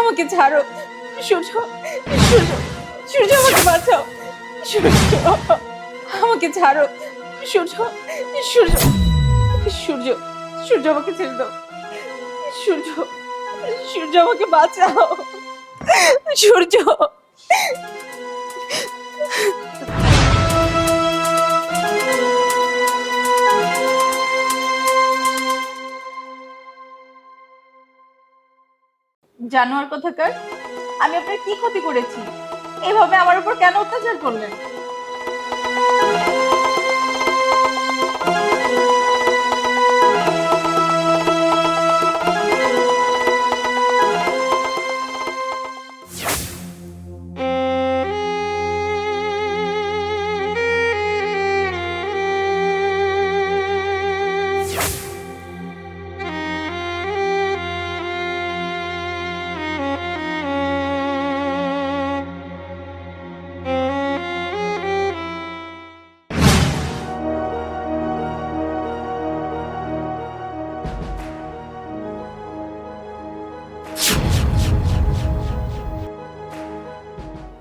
আমাকে ছাড়ো। সূর্য, সূর্য, সূর্য আমাকে বাঁচাও। সূর্য, আমাকে ছাড়ো। সূর্য, সূর্য, সূর্য, সূর্য আমাকে ছেড়ে দাও। সূর্য, সূর্য আমাকে বাঁচাও। সূর্য। জানোয়ার কোথাকার, আমি আপনার কি ক্ষতি করেছি? এভাবে আমার উপর কেন অত্যাচার করলেন?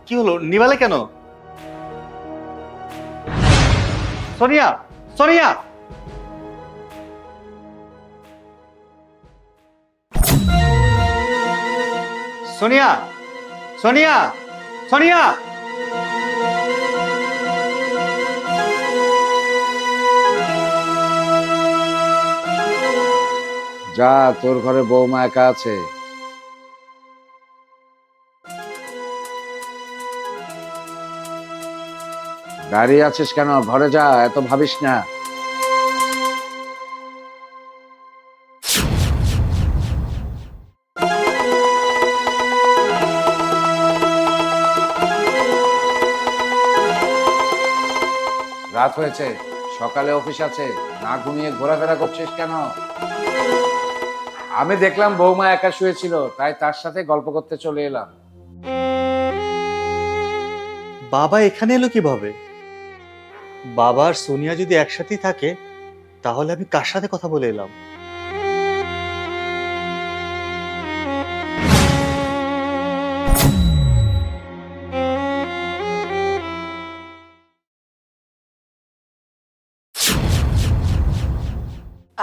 কি হলো, নিবালে কেন? সোনিয়া, সোনিয়া! সোনিয়া, সোনিয়া, সোনিয়া! যা, তোর ঘরে বৌমা একা আছে। দাঁড়িয়ে আছিস কেন? ঘরে যা, এত ভাবিস না। রাত হয়েছে, সকালে অফিস আছে, না ঘুমিয়ে ঘোরাফেরা করছিস কেন? আমি দেখলাম বৌমা একা শুয়েছিল, তাই তার সাথে গল্প করতে চলে এলাম। বাবা এখানে এলো কিভাবে? বাবা আর সোনিয়া যদি একসাথেই থাকে, তাহলে আমি কার সাথে কথা বলে এলাম?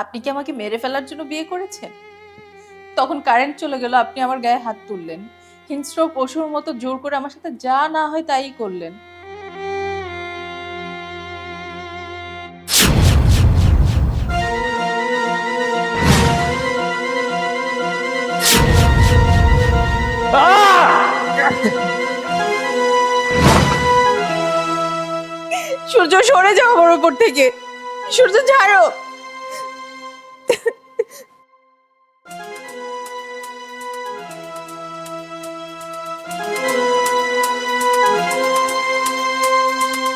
আপনি কি আমাকে মেরে ফেলার জন্য বিয়ে করেছেন? তখন কারেন্ট চলে গেল, আপনি আমার গায়ে হাত তুললেন। হিংস্র পশুর মতো জোর করে আমার সাথে যা না হয় তাই করলেন। সূর্য, সরে যাও আমার উপর থেকে। সূর্য, ছাড়ো।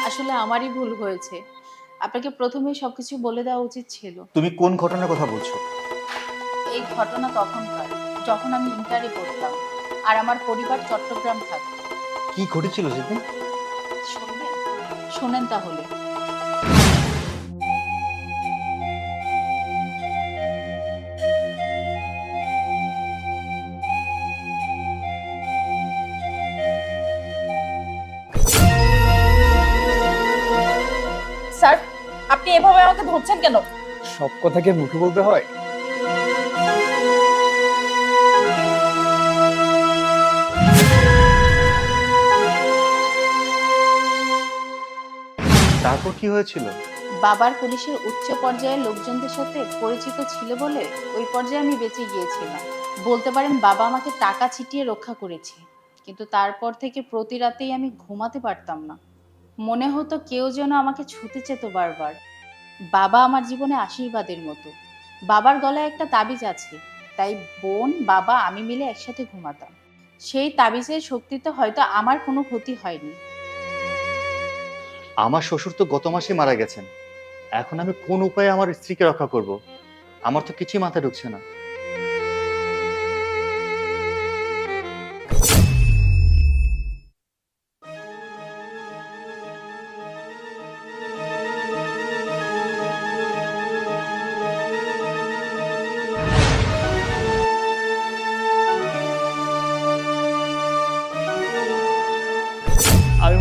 আসলে আমারই ভুল হয়েছে। আপনাকে প্রথমেই সবকিছু বলে দেওয়া উচিত ছিল। তুমি কোন ঘটনার কথা বলছো? এই ঘটনা তখনকার, যখন আমি ইন্টারে পড়তাম আর আমার পরিবার চট্টগ্রাম থাকতো। কি ঘটেছিল সেদিন? শুনবেন? শোনেন তাহলে। স্যার, আপনি এভাবে আমাকে ধরছেন কেন? সব কথা কি মুখে বলতে হয়? তারপর কি হয়েছিল? বাবার পুলিশের উচ্চ পর্যায়ের লোকজনদের সাথে পরিচিত ছিল বলে ওই পর্যায়ে আমি বেঁচে গিয়েছিলাম। বলতে পারেন বাবা আমাকে টাকা ছিটিয়ে রক্ষা করেছে। কিন্তু তারপর থেকে প্রতি রাতেই আমি ঘুমাতে পারতাম না। মনে হতো কেউ যেন আমাকে ছুতে চেত বারবার। বাবা আমার জীবনে আশীর্বাদের মতো। বাবার গলায় একটা তাবিজ আছে, তাই বোন, বাবা, আমি মিলে একসাথে ঘুমাতাম। সেই তাবিজের শক্তিতে হয়তো আমার কোনো ক্ষতি হয়নি। আমার শ্বশুর তো গত মাসে মারা গেছেন। এখন আমি কোন উপায়ে আমার স্ত্রীকে রক্ষা করব? আমার তো কিছুই মাথায় ঢুকছে না।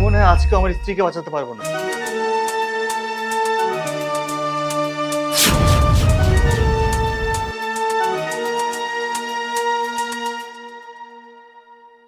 মনে হয় আজকে আমার স্ত্রীকে বাঁচাতে পারবো না।